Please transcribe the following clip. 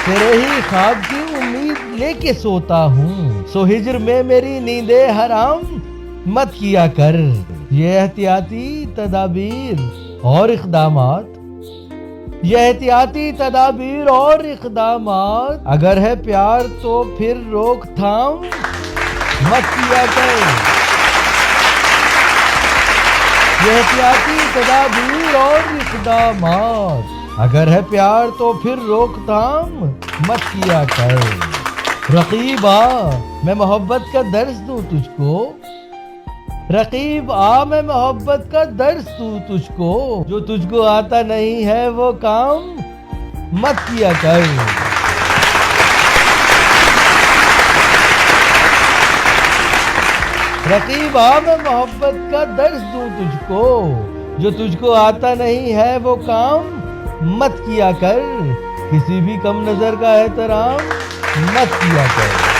تیرے ہی خواب کی امید لے کے سوتا ہوں، سو ہجر میں میری نیندیں حرام مت کیا کر۔ یہ احتیاطی تدابیر اور اقدامات، یہ احتیاطی تدابیر اور اقدامات، اگر ہے پیار تو پھر روک تھام مت کیا کر۔ یہ احتیاطی تدابیر اور اقدامات، اگر ہے پیار تو پھر روک تھام مت کیا کر۔ رقیب آ میں محبت کا درس دوں تجھ کو، رقیب آ میں محبت کا درس دوں تجھ کو، جو تجھ کو آتا نہیں ہے وہ کام مت کیا کر۔ رقیب آ میں محبت کا درس دوں تجھ کو، جو تجھ کو آتا نہیں ہے وہ کام مت کیا کر۔ کسی بھی کم نظر کا احترام مت کیا کر۔